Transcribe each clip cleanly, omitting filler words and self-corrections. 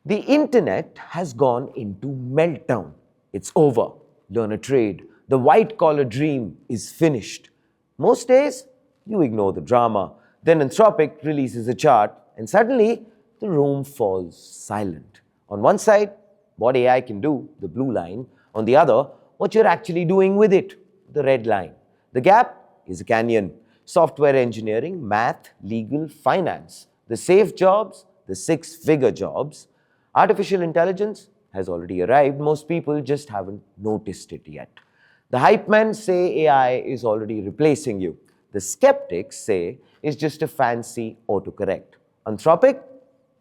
The internet has gone into meltdown. It's over. Learn a trade. The white-collar dream is finished. Most days, you ignore the drama. Then Anthropic releases a chart, and suddenly, the room falls silent. On one side, what AI can do, the blue line. On the other, what you're actually doing with it, the red line. The gap is a canyon. Software engineering, math, legal, finance. The safe jobs, the six-figure jobs. Artificial intelligence has already arrived. Most people just haven't noticed it yet. The hype men say AI is already replacing you. The skeptics say it's just a fancy autocorrect. Anthropic,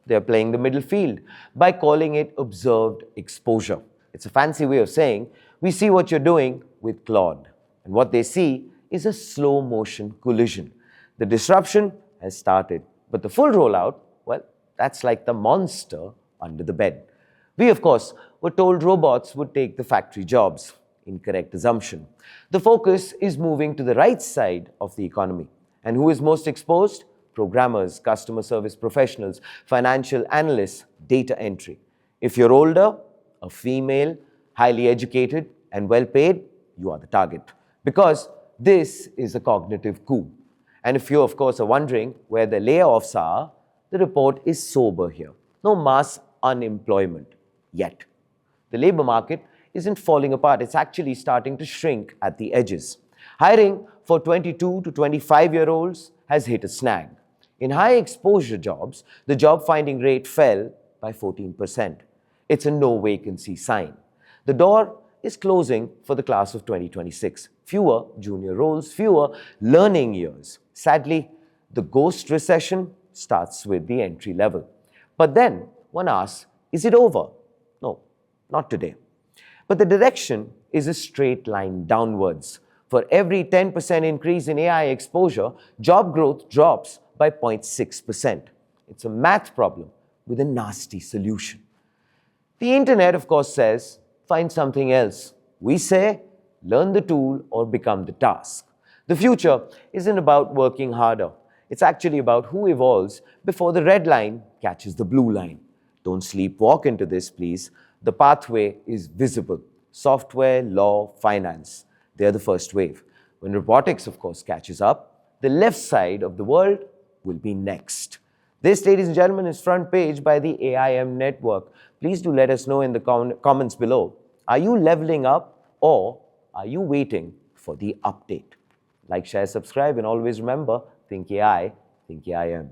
they're playing the middle field by calling it observed exposure. It's a fancy way of saying we see what you're doing with Claude. And what they see is a slow motion collision. The disruption has started, but the full rollout, well, that's like the monster under the bed. We, of course, were told robots would take the factory jobs. Incorrect assumption. The focus is moving to the right side of the economy. And who is most exposed? Programmers, customer service professionals, financial analysts, data entry. If you're older, a female, highly educated, and well paid, you are the target. Because this is a cognitive coup. And if you, of course, are wondering where the layoffs are, the report is sober here. No mass unemployment yet. The labor market isn't falling apart. It's actually starting to shrink at the edges. Hiring for 22 to 25-year-olds has hit a snag. In high exposure jobs, the job finding rate fell by 14%. It's a no vacancy sign. The door is closing for the class of 2026. Fewer junior roles, fewer learning years. Sadly, the ghost recession starts with the entry level. But then one asks, is it over? No, not today. But the direction is a straight line downwards. For every 10% increase in AI exposure, job growth drops by 0.6%. It's a math problem with a nasty solution. The internet, of course, says, find something else. We say, learn the tool or become the task. The future isn't about working harder. It's actually about who evolves before the red line catches the blue line. Don't sleepwalk into this, please. The pathway is visible. Software, law, finance. They're the first wave. When robotics, of course, catches up, the left side of the world will be next. This, ladies and gentlemen, is Front Page by the AIM Network. Please do let us know in the comments below. Are you leveling up or are you waiting for the update? Like, share, subscribe, and always remember, think AI, think AIM.